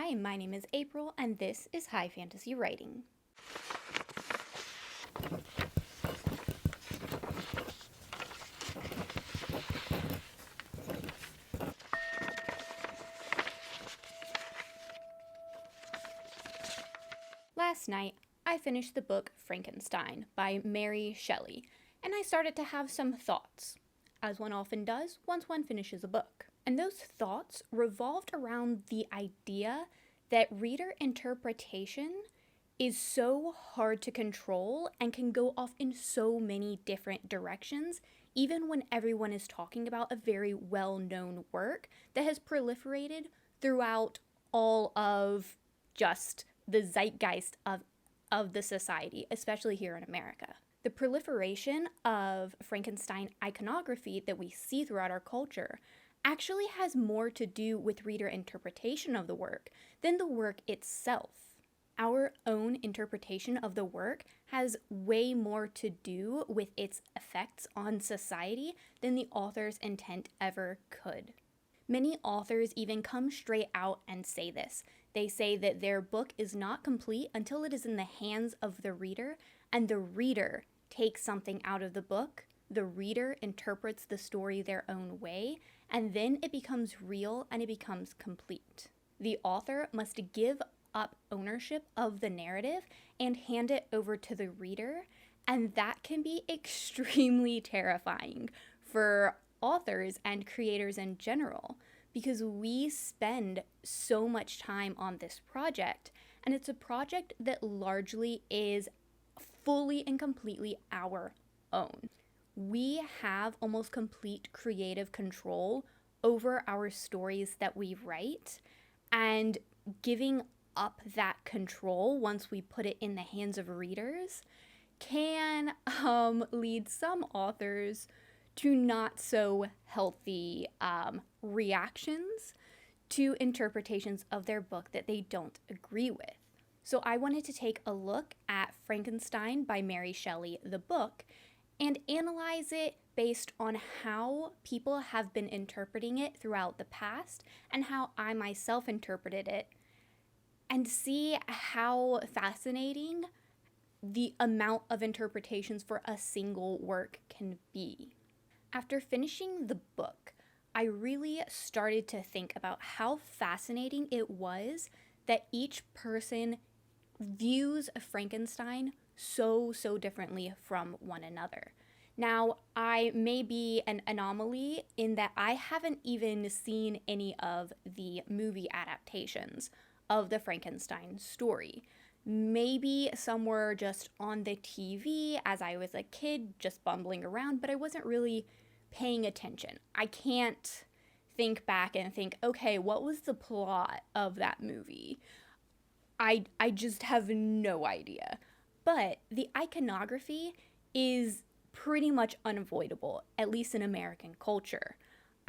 Hi, my name is April, and this is High Fantasy Writing. Last night, I finished the book Frankenstein by Mary Shelley, and I started to have some thoughts, as one often does once one finishes a book. And those thoughts revolved around the idea that reader interpretation is so hard to control and can go off in so many different directions, even when everyone is talking about a very well-known work that has proliferated throughout all of just the zeitgeist of the society, especially here in America. The proliferation of Frankenstein iconography that we see throughout our culture actually has more to do with reader interpretation of the work than the work itself. Our own interpretation of the work has way more to do with its effects on society than the author's intent ever could. Many authors even come straight out and say this. They say that their book is not complete until it is in the hands of the reader, and the reader takes something out of the book. The reader interprets the story their own way, and then it becomes real and it becomes complete. The author must give up ownership of the narrative and hand it over to the reader, and that can be extremely terrifying for authors and creators in general, because we spend so much time on this project, and it's a project that largely is fully and completely our own. We have almost complete creative control over our stories that we write, and giving up that control once we put it in the hands of readers can lead some authors to not so healthy reactions to interpretations of their book that they don't agree with. So I wanted to take a look at Frankenstein by Mary Shelley, the book, and analyze it based on how people have been interpreting it throughout the past and how I myself interpreted it, and see how fascinating the amount of interpretations for a single work can be. After finishing the book, I really started to think about how fascinating it was that each person views Frankenstein so differently from one another. Now, I may be an anomaly in that I haven't even seen any of the movie adaptations of the Frankenstein story. Maybe some were just on the TV as I was a kid, just bumbling around, but I wasn't really paying attention. I can't think back and think, okay, what was the plot of that movie? I just have no idea. But the iconography is pretty much unavoidable, at least in American culture.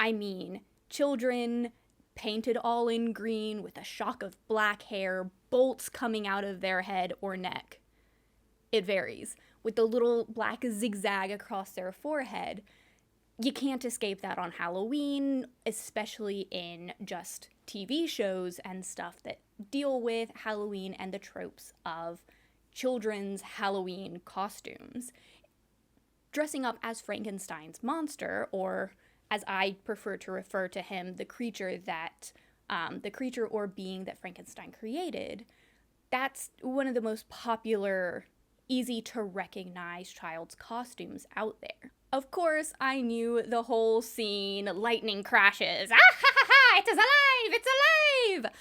I mean, children painted all in green with a shock of black hair, bolts coming out of their head or neck. It varies. With the little black zigzag across their forehead. You can't escape that on Halloween, especially in just TV shows and stuff that deal with Halloween and the tropes of children's Halloween costumes. Dressing up as Frankenstein's monster, or as I prefer to refer to him, the creature or being that Frankenstein created, that's one of the most popular, easy to recognize child's costumes out there. Of course, I knew the whole scene, lightning crashes, ah ha ha ha, it is alive, it's alive!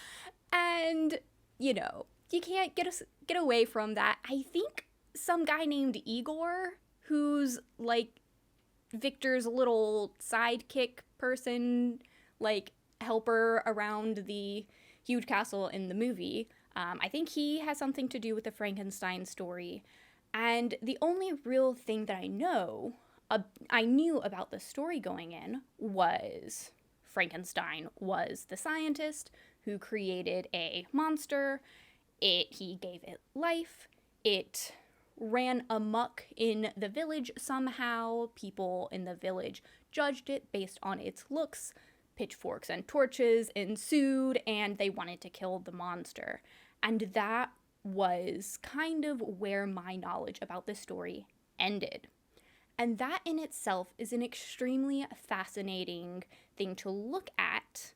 And, you can't get away from that. I think some guy named Igor, who's like Victor's little sidekick person, like helper around the huge castle in the movie, I think he has something to do with the Frankenstein story. And the only real thing that I knew about the story going in was Frankenstein was the scientist who created a monster. He gave it life. It ran amok in the village somehow. People in the village judged it based on its looks. pitchforks and torches ensued, and they wanted to kill the monster. And that was kind of where my knowledge about the story ended. And that in itself is an extremely fascinating thing to look at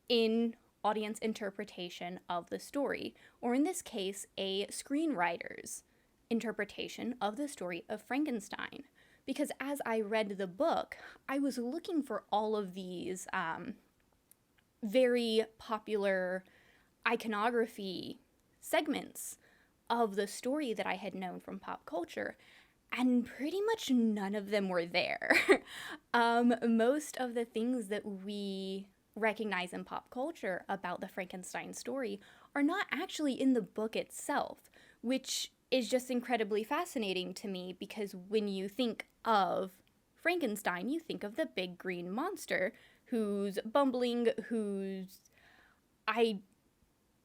in audience interpretation of the story, or in this case, a screenwriter's interpretation of the story of Frankenstein. Because as I read the book, I was looking for all of these very popular iconography segments of the story that I had known from pop culture, and pretty much none of them were there. Most of the things that we recognize in pop culture about the Frankenstein story are not actually in the book itself, which is just incredibly fascinating to me, because when you think of Frankenstein, you think of the big green monster who's bumbling, I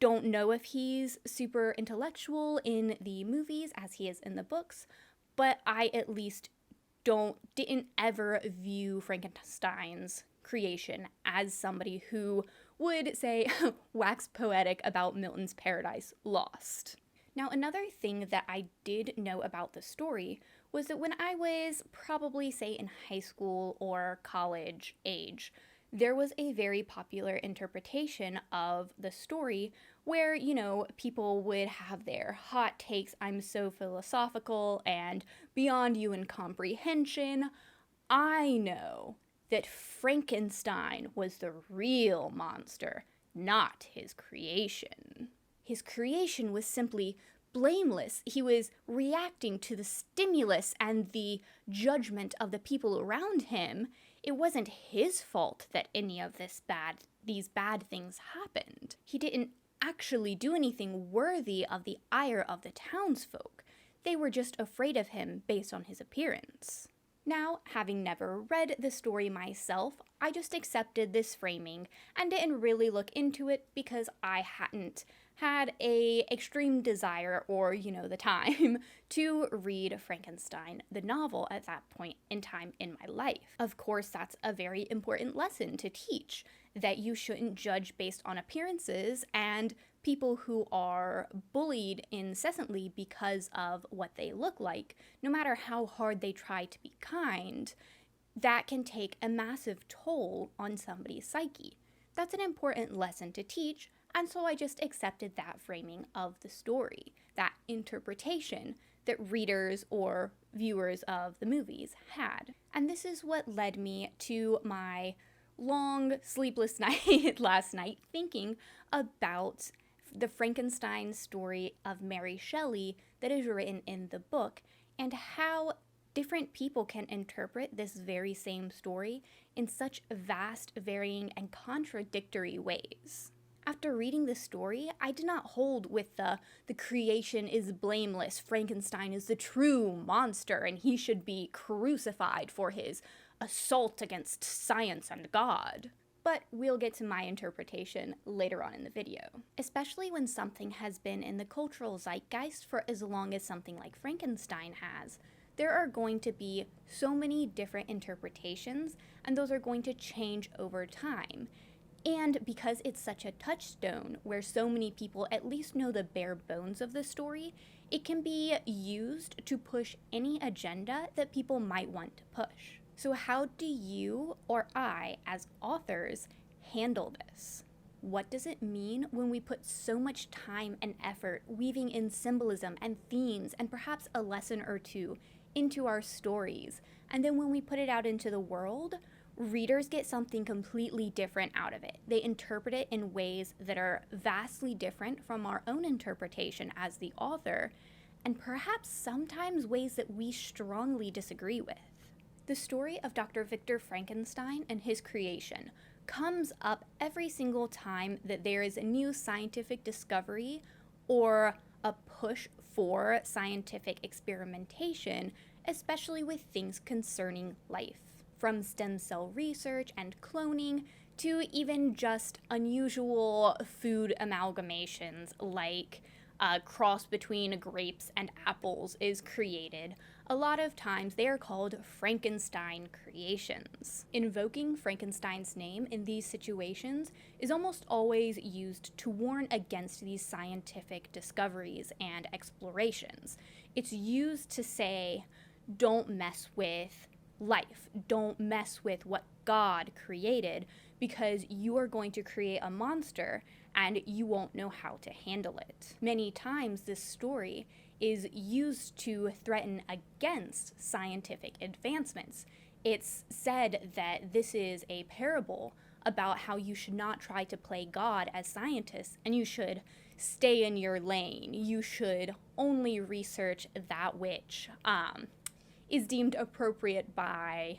don't know if he's super intellectual in the movies as he is in the books, but I at least didn't ever view Frankenstein's creation as somebody who would say wax poetic about Milton's Paradise Lost. Now, another thing that I did know about the story was that when I was probably, say, in high school or college age, there was a very popular interpretation of the story where, people would have their hot takes, I'm so philosophical and beyond you in comprehension. I know that Frankenstein was the real monster, not his creation. His creation was simply blameless. He was reacting to the stimulus and the judgment of the people around him. It wasn't his fault that any of these bad things happened. He didn't actually do anything worthy of the ire of the townsfolk. They were just afraid of him based on his appearance. Now, having never read the story myself, I just accepted this framing and didn't really look into it because I hadn't had a extreme desire or, the time to read Frankenstein, the novel, at that point in time in my life. Of course, that's a very important lesson to teach, that you shouldn't judge based on appearances, and people who are bullied incessantly because of what they look like, no matter how hard they try to be kind, that can take a massive toll on somebody's psyche. That's an important lesson to teach, and so I just accepted that framing of the story, that interpretation that readers or viewers of the movies had. And this is what led me to my long, sleepless night last night thinking about the Frankenstein story of Mary Shelley that is written in the book, and how different people can interpret this very same story in such vast, varying, and contradictory ways. After reading the story, I did not hold with the creation is blameless, Frankenstein is the true monster, and he should be crucified for his assault against science and God. But we'll get to my interpretation later on in the video. Especially when something has been in the cultural zeitgeist for as long as something like Frankenstein has, there are going to be so many different interpretations, and those are going to change over time. And because it's such a touchstone where so many people at least know the bare bones of the story, it can be used to push any agenda that people might want to push. So how do you or I, as authors, handle this? What does it mean when we put so much time and effort weaving in symbolism and themes and perhaps a lesson or two into our stories, and then when we put it out into the world, readers get something completely different out of it? They interpret it in ways that are vastly different from our own interpretation as the author, and perhaps sometimes ways that we strongly disagree with. The story of Dr. Victor Frankenstein and his creation comes up every single time that there is a new scientific discovery or a push for scientific experimentation, especially with things concerning life. From stem cell research and cloning to even just unusual food amalgamations like a cross between grapes and apples is created. A lot of times they are called Frankenstein creations. Invoking Frankenstein's name in these situations is almost always used to warn against these scientific discoveries and explorations. It's used to say, don't mess with life, don't mess with what God created, because you are going to create a monster and you won't know how to handle it. Many times this story is used to threaten against scientific advancements. It's said that this is a parable about how you should not try to play God as scientists, and you should stay in your lane. You should only research that which is deemed appropriate by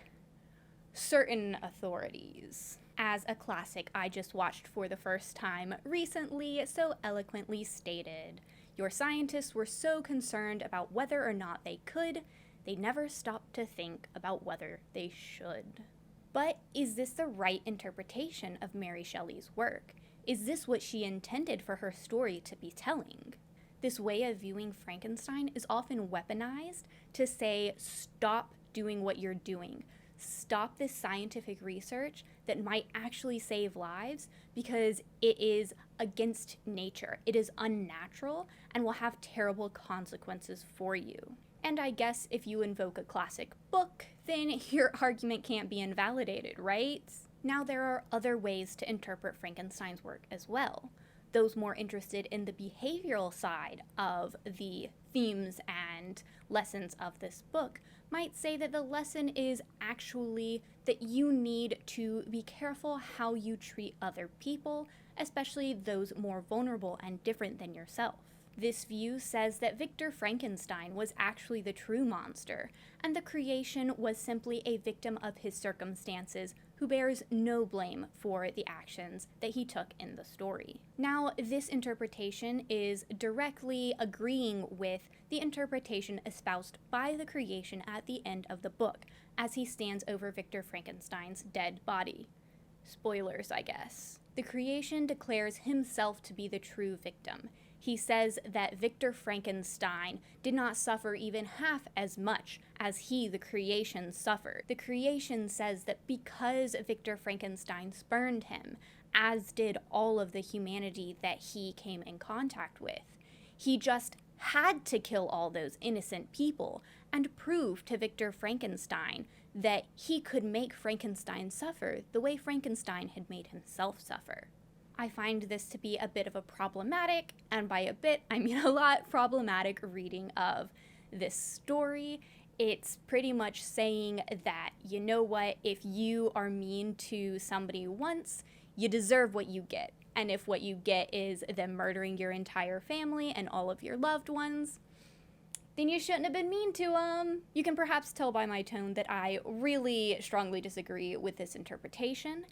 certain authorities. As a classic I just watched for the first time recently so eloquently stated, your scientists were so concerned about whether or not they could, they never stopped to think about whether they should. But is this the right interpretation of Mary Shelley's work? Is this what she intended for her story to be telling? This way of viewing Frankenstein is often weaponized to say, stop doing what you're doing. Stop this scientific research that might actually save lives because it is against nature. It is unnatural and will have terrible consequences for you. And I guess if you invoke a classic book, then your argument can't be invalidated, right? Now there are other ways to interpret Frankenstein's work as well. Those more interested in the behavioral side of the themes and lessons of this book might say that the lesson is actually that you need to be careful how you treat other people, especially those more vulnerable and different than yourself. This view says that Victor Frankenstein was actually the true monster, and the creation was simply a victim of his circumstances who bears no blame for the actions that he took in the story. Now, this interpretation is directly agreeing with the interpretation espoused by the creation at the end of the book, as he stands over Victor Frankenstein's dead body. Spoilers, I guess. The creation declares himself to be the true victim. He says that Victor Frankenstein did not suffer even half as much as he, the creation, suffered. The creation says that because Victor Frankenstein spurned him, as did all of the humanity that he came in contact with, he just had to kill all those innocent people and prove to Victor Frankenstein that he could make Frankenstein suffer the way Frankenstein had made himself suffer. I find this to be a bit of a problematic, and by a bit, I mean a lot, problematic reading of this story. It's pretty much saying that, you know what, if you are mean to somebody once, you deserve what you get. And if what you get is them murdering your entire family and all of your loved ones, then you shouldn't have been mean to them. You can perhaps tell by my tone that I really strongly disagree with this interpretation.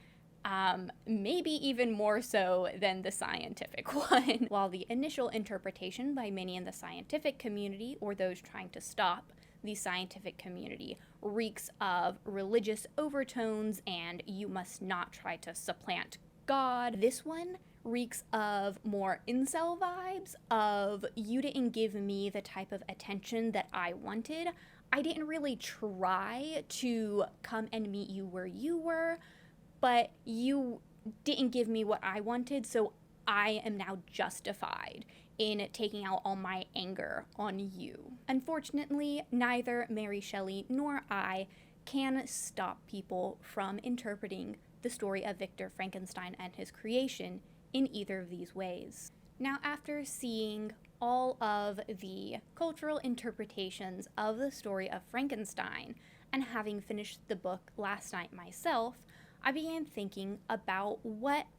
Maybe even more so than the scientific one. While the initial interpretation by many in the scientific community, or those trying to stop the scientific community, reeks of religious overtones and you must not try to supplant God, this one reeks of more incel vibes of you didn't give me the type of attention that I wanted. I didn't really try to come and meet you where you were, but you didn't give me what I wanted, so I am now justified in taking out all my anger on you. Unfortunately, neither Mary Shelley nor I can stop people from interpreting the story of Victor Frankenstein and his creation in either of these ways. Now, after seeing all of the cultural interpretations of the story of Frankenstein, and having finished the book last night myself, I began thinking about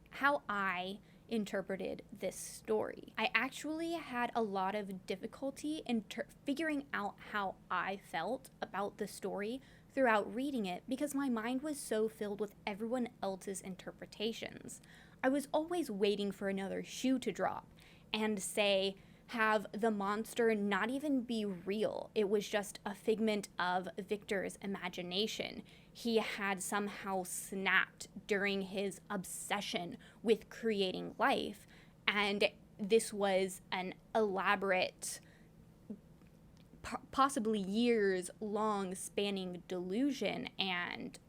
how I interpreted this story. I actually had a lot of difficulty in figuring out how I felt about the story throughout reading it because my mind was so filled with everyone else's interpretations. I was always waiting for another shoe to drop and say, have the monster not even be real. It was just a figment of Victor's imagination. He had somehow snapped during his obsession with creating life, and this was an elaborate possibly years long spanning delusion and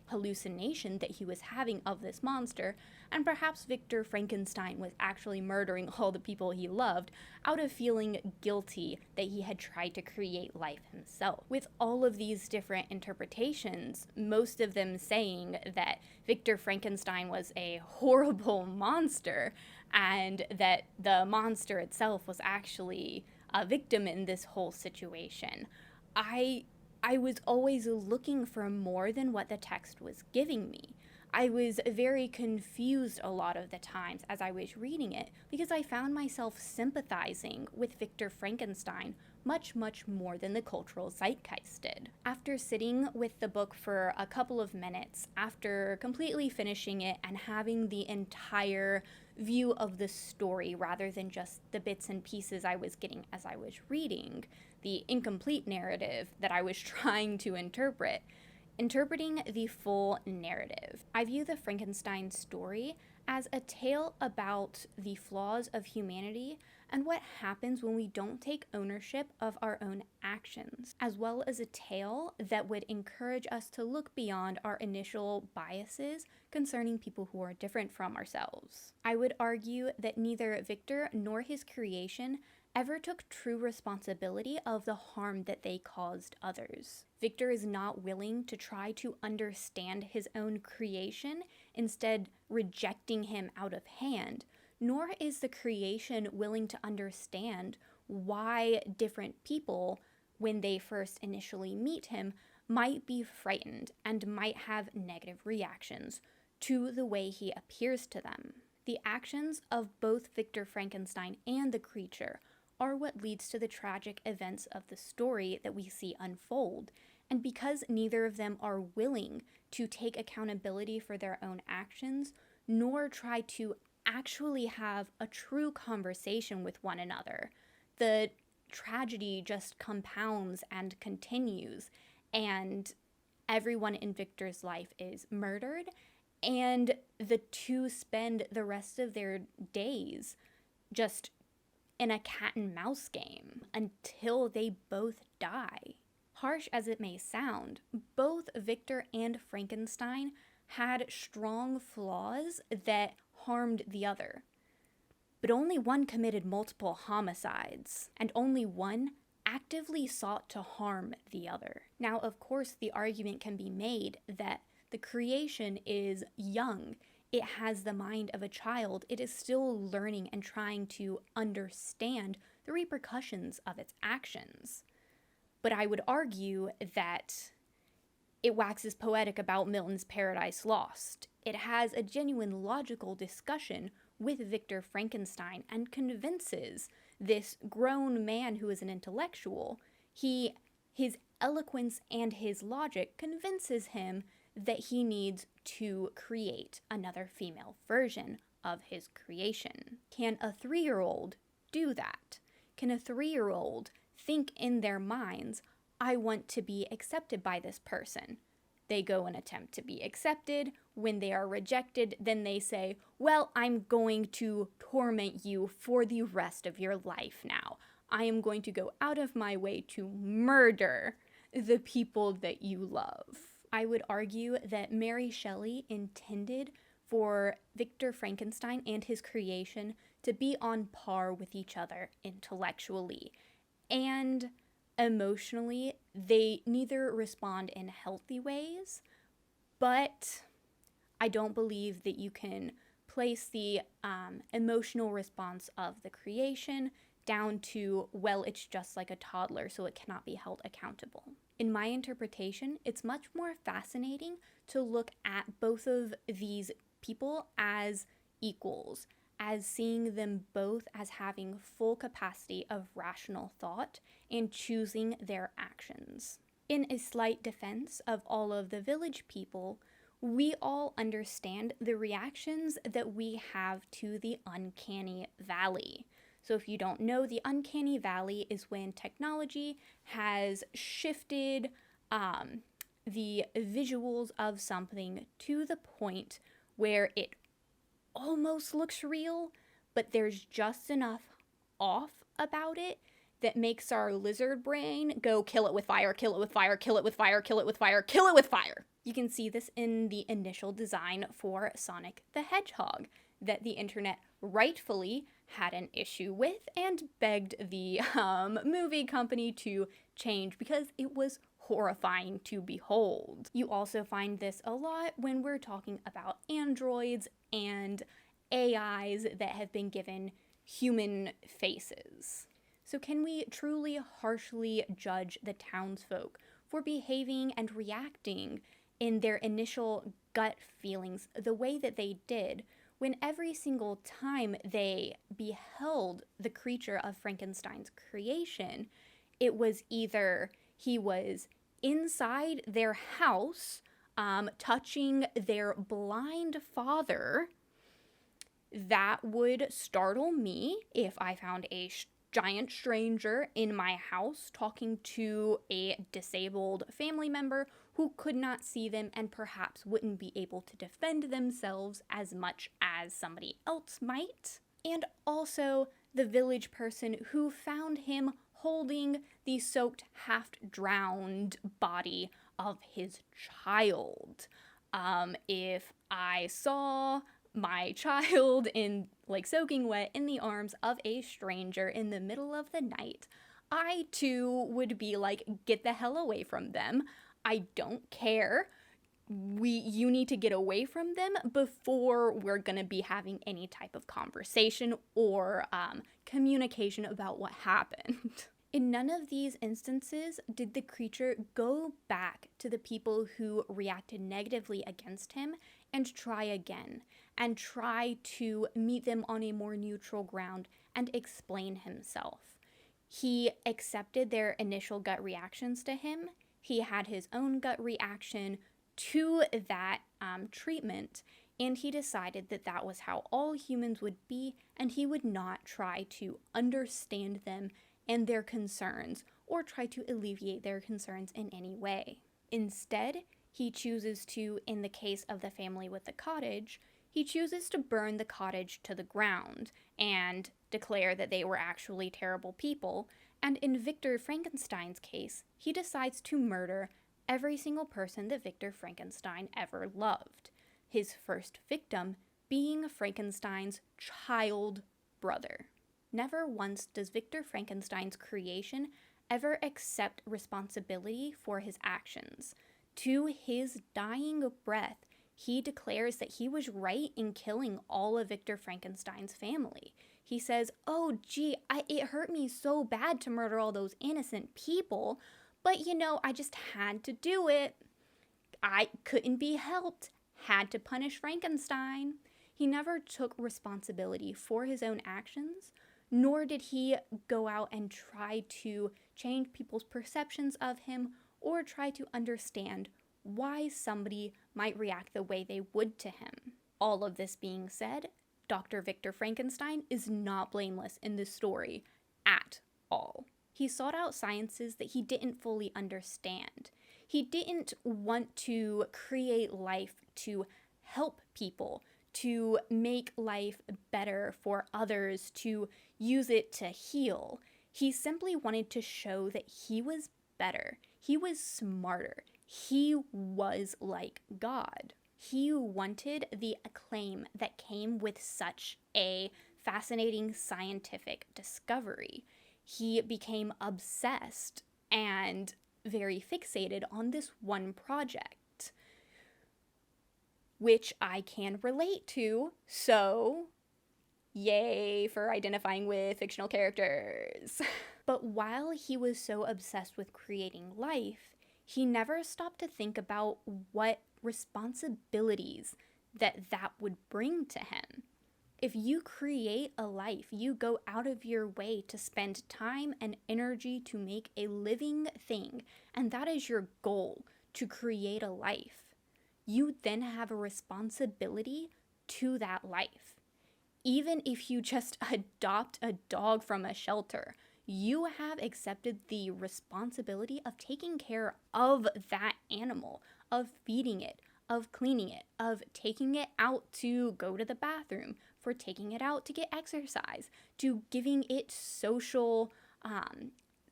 hallucination that he was having of this monster, and perhaps Victor Frankenstein was actually murdering all the people he loved out of feeling guilty that he had tried to create life himself. With all of these different interpretations, most of them saying that Victor Frankenstein was a horrible monster and that the monster itself was actually a victim in this whole situation. I was always looking for more than what the text was giving me. I was very confused a lot of the times as I was reading it because I found myself sympathizing with Victor Frankenstein much, much more than the cultural zeitgeist did. After sitting with the book for a couple of minutes, after completely finishing it and having the entire view of the story rather than just the bits and pieces I was getting as I was reading, the incomplete narrative that I was trying to interpreting the full narrative. I view the Frankenstein story as a tale about the flaws of humanity and what happens when we don't take ownership of our own actions, as well as a tale that would encourage us to look beyond our initial biases concerning people who are different from ourselves. I would argue that neither Victor nor his creation ever took true responsibility of the harm that they caused others. Victor is not willing to try to understand his own creation, instead rejecting him out of hand, nor is the creation willing to understand why different people, when they first initially meet him, might be frightened and might have negative reactions to the way he appears to them. The actions of both Victor Frankenstein and the creature are what leads to the tragic events of the story that we see unfold. And because neither of them are willing to take accountability for their own actions, nor try to actually have a true conversation with one another, the tragedy just compounds and continues, and everyone in Victor's life is murdered, and the two spend the rest of their days just in a cat and mouse game until they both die. Harsh as it may sound, both Victor and Frankenstein had strong flaws that harmed the other. But only one committed multiple homicides, and only one actively sought to harm the other. Now, of course, the argument can be made that the creation is young. It has the mind of a child. It is still learning and trying to understand the repercussions of its actions. But I would argue that it waxes poetic about Milton's Paradise Lost. It has a genuine logical discussion with Victor Frankenstein and convinces this grown man who is an intellectual, his eloquence and his logic convinces him that he needs to create another female version of his creation. Can a 3-year-old do that? Can a 3-year-old think in their minds, I want to be accepted by this person? They go and attempt to be accepted. When they are rejected, then they say, well, I'm going to torment you for the rest of your life now. I am going to go out of my way to murder the people that you love. I would argue that Mary Shelley intended for Victor Frankenstein and his creation to be on par with each other intellectually. And emotionally, they neither respond in healthy ways, but I don't believe that you can place the emotional response of the creation down to, well, it's just like a toddler, so it cannot be held accountable. In my interpretation, it's much more fascinating to look at both of these people as equals, as seeing them both as having full capacity of rational thought and choosing their actions. In a slight defense of all of the village people, we all understand the reactions that we have to the uncanny valley. So if you don't know, the uncanny valley is when technology has shifted the visuals of something to the point where it almost looks real, but there's just enough off about it that makes our lizard brain go kill it with fire, kill it with fire, kill it with fire, kill it with fire, kill it with fire. You can see this in the initial design for Sonic the Hedgehog that the internet rightfully had an issue with and begged the movie company to change because it was horrifying to behold. You also find this a lot when we're talking about androids and AIs that have been given human faces. So can we truly harshly judge the townsfolk for behaving and reacting in their initial gut feelings the way that they did when every single time they beheld the creature of Frankenstein's creation, it was either he was inside their house, touching their blind father? That would startle me if I found a giant stranger in my house talking to a disabled family member who could not see them and perhaps wouldn't be able to defend themselves as much as somebody else might. And also the village person who found him holding the soaked, half-drowned body of his child. If I saw my child soaking wet in the arms of a stranger in the middle of the night, I too would be like, get the hell away from them. I don't care. You need to get away from them before we're gonna be having any type of conversation or communication about what happened. In none of these instances did the creature go back to the people who reacted negatively against him and try again, and try to meet them on a more neutral ground and explain himself. He accepted their initial gut reactions to him. He had his own gut reaction to that treatment, and he decided that that was how all humans would be, and he would not try to understand them and their concerns or try to alleviate their concerns in any way. Instead, he chooses to, in the case of the family with the cottage, he chooses to burn the cottage to the ground and declare that they were actually terrible people. And in Victor Frankenstein's case, he decides to murder every single person that Victor Frankenstein ever loved. His first victim being Frankenstein's child brother. Never once does Victor Frankenstein's creation ever accept responsibility for his actions. To his dying breath, he declares that he was right in killing all of Victor Frankenstein's family. He says, oh gee, it hurt me so bad to murder all those innocent people, but I just had to do it. I couldn't be helped. Had to punish Frankenstein. He never took responsibility for his own actions, nor did he go out and try to change people's perceptions of him or try to understand why somebody might react the way they would to him. All of this being said, Dr. Victor Frankenstein is not blameless in this story at all. He sought out sciences that he didn't fully understand. He didn't want to create life to help people, to make life better for others, to use it to heal. He simply wanted to show that he was better. He was smarter. He was like God. He wanted the acclaim that came with such a fascinating scientific discovery. He became obsessed and very fixated on this one project, which I can relate to, so yay for identifying with fictional characters. But while he was so obsessed with creating life, he never stopped to think about what responsibilities that would bring to him. If you create a life, you go out of your way to spend time and energy to make a living thing, and that is your goal, to create a life. You then have a responsibility to that life. Even if you just adopt a dog from a shelter, you have accepted the responsibility of taking care of that animal, of feeding it, of cleaning it, of taking it out to go to the bathroom, for taking it out to get exercise, to giving it social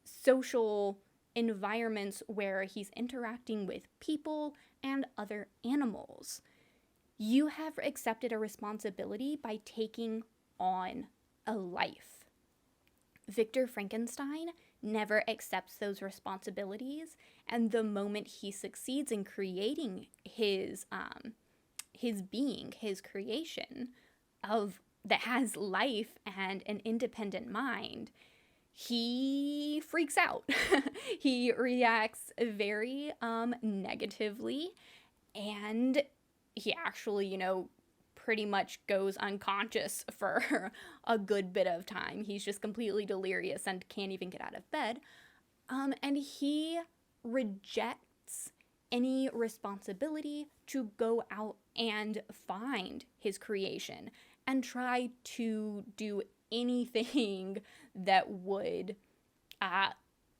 social environments where he's interacting with people and other animals. You have accepted a responsibility by taking on a life. Victor Frankenstein never accepts those responsibilities, and the moment he succeeds in creating his being, his creation that has life and an independent mind, he freaks out. He reacts very negatively, and he actually, pretty much goes unconscious for a good bit of time. He's just completely delirious and can't even get out of bed. And he rejects any responsibility to go out and find his creation and try to do anything that would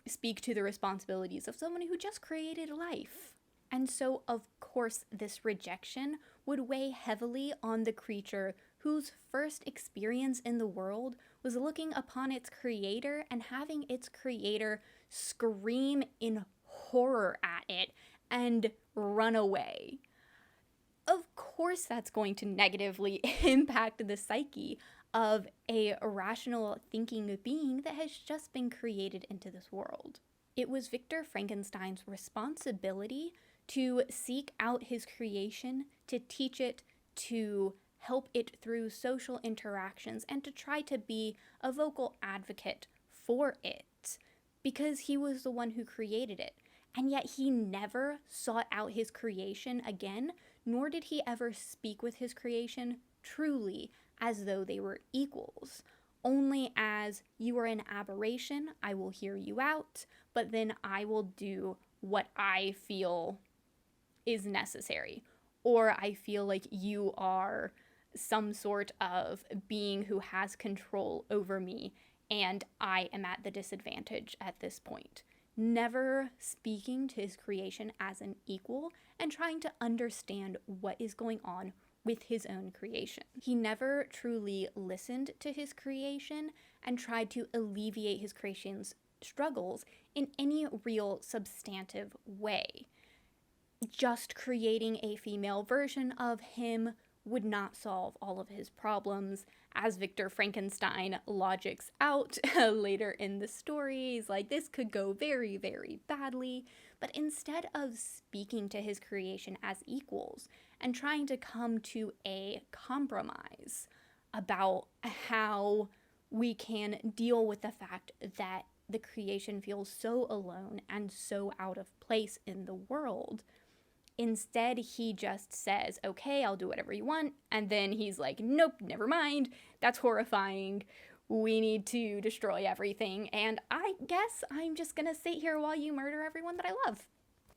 speak to the responsibilities of someone who just created life. And so, of course, this rejection would weigh heavily on the creature whose first experience in the world was looking upon its creator and having its creator scream in horror at it and run away. Of course, that's going to negatively impact the psyche of a rational thinking being that has just been created into this world. It was Victor Frankenstein's responsibility to seek out his creation, to teach it, to help it through social interactions, and to try to be a vocal advocate for it, because he was the one who created it. And yet he never sought out his creation again, nor did he ever speak with his creation truly as though they were equals. Only as, you are an aberration, I will hear you out, but then I will do what I feel is necessary. Or I feel like you are some sort of being who has control over me, and I am at the disadvantage at this point. Never speaking to his creation as an equal and trying to understand what is going on with his own creation. He never truly listened to his creation and tried to alleviate his creation's struggles in any real substantive way. Just creating a female version of him would not solve all of his problems, as Victor Frankenstein logics out later in the story. He's like, this could go very, very badly. But instead of speaking to his creation as equals and trying to come to a compromise about how we can deal with the fact that the creation feels so alone and so out of place in the world, instead, he just says, okay, I'll do whatever you want. And then he's like, nope, never mind. That's horrifying. We need to destroy everything. And I guess I'm just gonna sit here while you murder everyone that I love.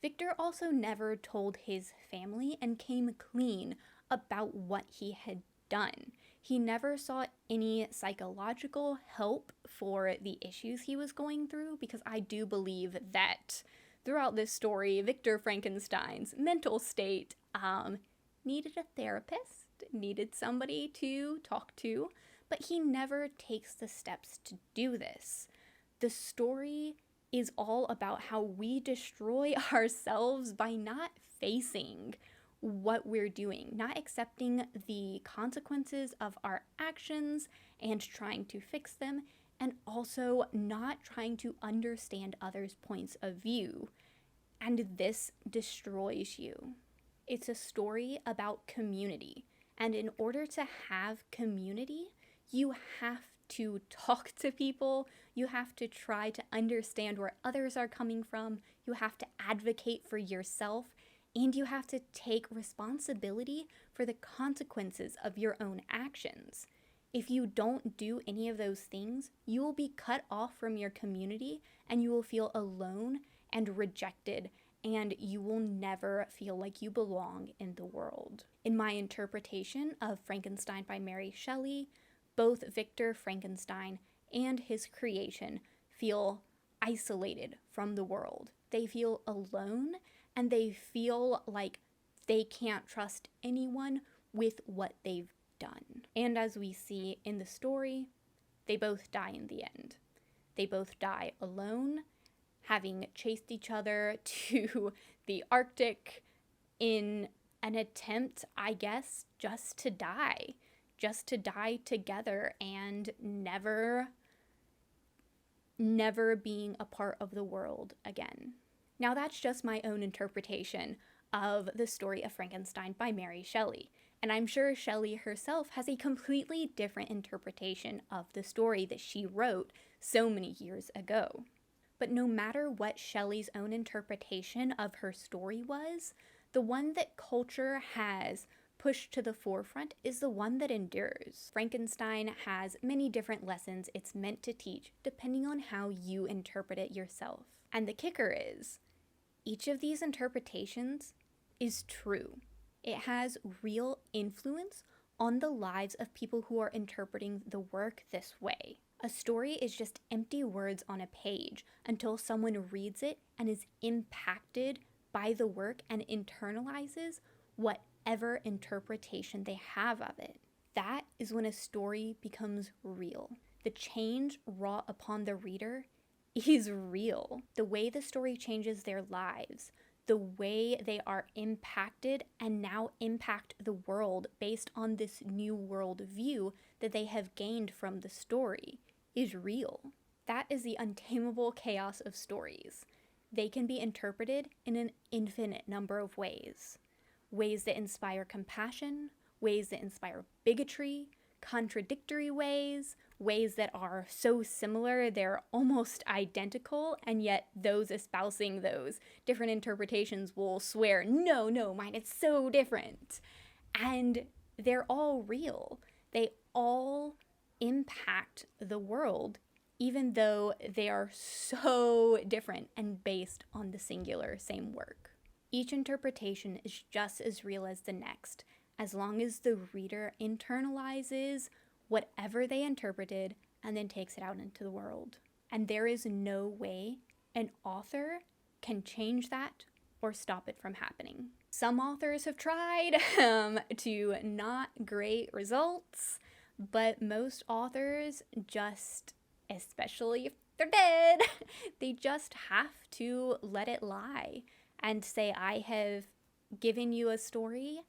Victor also never told his family and came clean about what he had done. He never sought any psychological help for the issues he was going through, because I do believe that throughout this story, Victor Frankenstein's mental state needed a therapist, needed somebody to talk to, but he never takes the steps to do this. The story is all about how we destroy ourselves by not facing what we're doing, not accepting the consequences of our actions and trying to fix them, and also not trying to understand others' points of view. And this destroys you. It's a story about community. And in order to have community, you have to talk to people. You have to try to understand where others are coming from. You have to advocate for yourself. And you have to take responsibility for the consequences of your own actions. If you don't do any of those things, you will be cut off from your community and you will feel alone and rejected, and you will never feel like you belong in the world. In my interpretation of Frankenstein by Mary Shelley, both Victor Frankenstein and his creation feel isolated from the world. They feel alone, and they feel like they can't trust anyone with what they've done. And as we see in the story, they both die in the end. They both die alone, having chased each other to the Arctic in an attempt, I guess, just to die together and never being a part of the world again. Now, that's just my own interpretation of the story of Frankenstein by Mary Shelley. And I'm sure Shelley herself has a completely different interpretation of the story that she wrote so many years ago. But no matter what Shelley's own interpretation of her story was, the one that culture has pushed to the forefront is the one that endures. Frankenstein has many different lessons it's meant to teach depending on how you interpret it yourself. And the kicker is, each of these interpretations is true. It has real influence on the lives of people who are interpreting the work this way. A story is just empty words on a page until someone reads it and is impacted by the work and internalizes whatever interpretation they have of it. That is when a story becomes real. The change wrought upon the reader is real. The way the story changes their lives, the way they are impacted and now impact the world based on this new world view that they have gained from the story is real. That is the untamable chaos of stories. They can be interpreted in an infinite number of ways. Ways that inspire compassion, ways that inspire bigotry, contradictory ways, ways that are so similar they're almost identical, and yet those espousing those different interpretations will swear, no, mine is so different. And they're all real. They all impact the world, even though they are so different and based on the singular same work. Each interpretation is just as real as the next, as long as the reader internalizes whatever they interpreted and then takes it out into the world. And there is no way an author can change that or stop it from happening. Some authors have tried to not great results, but most authors just, especially if they're dead, they just have to let it lie and say, I have given you a story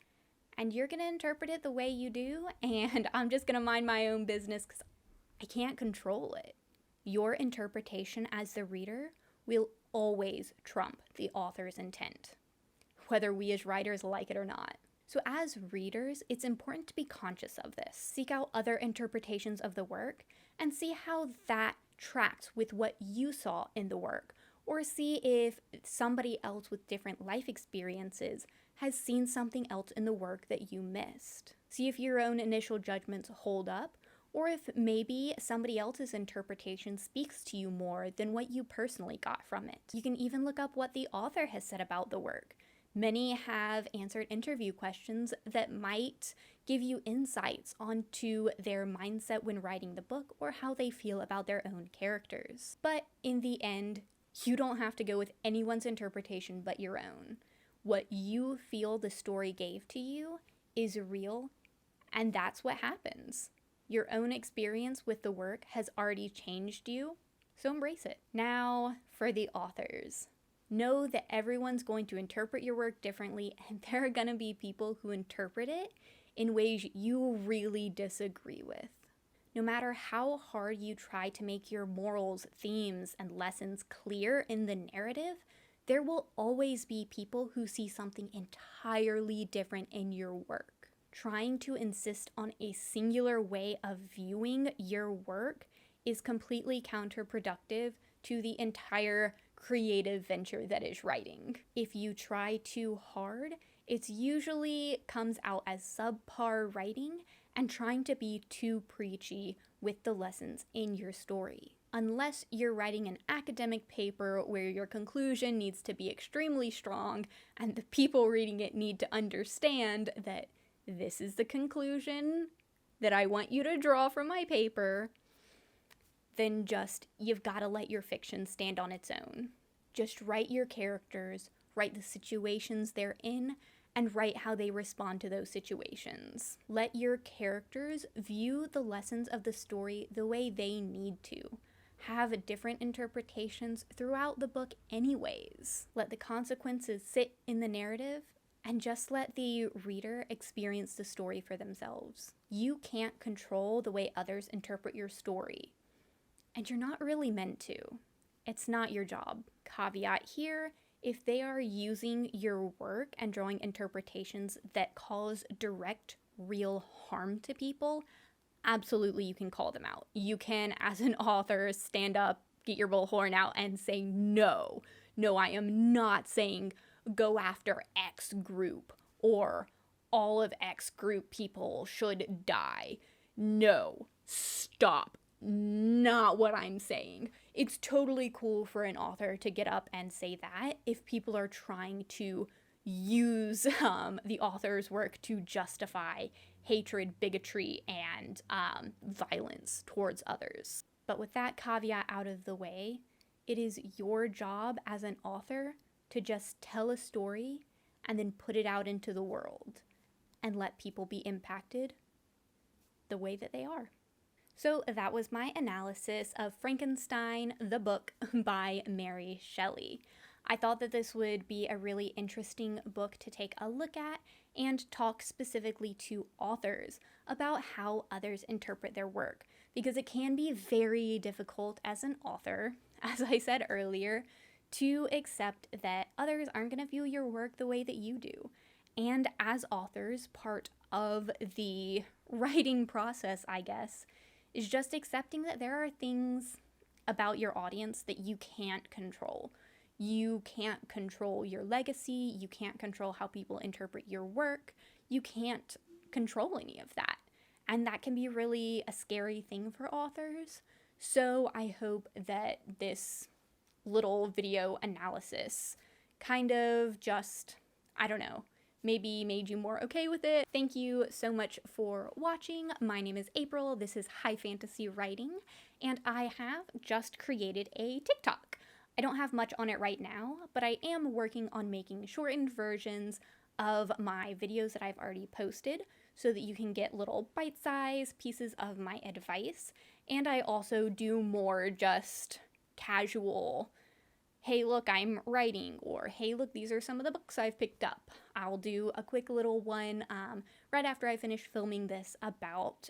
and you're going to interpret it the way you do, and I'm just going to mind my own business because I can't control it. Your interpretation as the reader will always trump the author's intent, whether we as writers like it or not. So as readers, it's important to be conscious of this. Seek out other interpretations of the work and see how that tracks with what you saw in the work, or see if somebody else with different life experiences has seen something else in the work that you missed. See if your own initial judgments hold up, or if maybe somebody else's interpretation speaks to you more than what you personally got from it. You can even look up what the author has said about the work. Many have answered interview questions that might give you insights onto their mindset when writing the book or how they feel about their own characters. But in the end, you don't have to go with anyone's interpretation but your own. What you feel the story gave to you is real, and that's what happens. Your own experience with the work has already changed you, so embrace it. Now, for the authors. Know that everyone's going to interpret your work differently, and there are going to be people who interpret it in ways you really disagree with. No matter how hard you try to make your morals, themes, and lessons clear in the narrative, there will always be people who see something entirely different in your work. Trying to insist on a singular way of viewing your work is completely counterproductive to the entire creative venture that is writing. If you try too hard, it usually comes out as subpar writing and trying to be too preachy with the lessons in your story. Unless you're writing an academic paper where your conclusion needs to be extremely strong and the people reading it need to understand that this is the conclusion that I want you to draw from my paper, then you've got to let your fiction stand on its own. Just write your characters, write the situations they're in, and write how they respond to those situations. Let your characters view the lessons of the story the way they need to. have different interpretations throughout the book anyways. Let the consequences sit in the narrative and just let the reader experience the story for themselves. You can't control the way others interpret your story, and you're not really meant to. It's not your job. Caveat here, if they are using your work and drawing interpretations that cause direct, real harm to people, absolutely you can call them out. You can, as an author, stand up, get your bullhorn out, and say, no, I am not saying go after X group or all of X group people should die. No, stop. Not what I'm saying. It's totally cool for an author to get up and say that if people are trying to use the author's work to justify hatred, bigotry, and violence towards others. But with that caveat out of the way, it is your job as an author to just tell a story and then put it out into the world and let people be impacted the way that they are. So that was my analysis of Frankenstein, the book by Mary Shelley. I thought that this would be a really interesting book to take a look at and talk specifically to authors about how others interpret their work, because it can be very difficult as an author, as I said earlier, to accept that others aren't going to view your work the way that you do. And as authors, part of the writing process, I guess, is just accepting that there are things about your audience that you can't control. You can't control your legacy. You can't control how people interpret your work. You can't control any of that. And that can be really a scary thing for authors. So I hope that this little video analysis kind of just, I don't know, maybe made you more okay with it. Thank you so much for watching. My name is April. This is High Fantasy Writing, and I have just created a TikTok. I don't have much on it right now, but I am working on making shortened versions of my videos that I've already posted so that you can get little bite-sized pieces of my advice. And I also do more just casual, hey look, I'm writing, or hey look, these are some of the books I've picked up. I'll do a quick little one right after I finish filming this about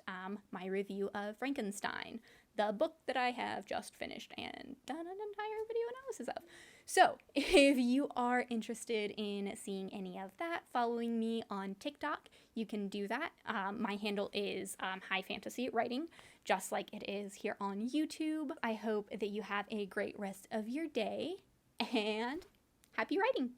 my review of Frankenstein, the book that I have just finished and done an entire video analysis of. So if you are interested in seeing any of that, following me on TikTok, you can do that. My handle is High Fantasy Writing, just like it is here on YouTube. I hope that you have a great rest of your day, and happy writing!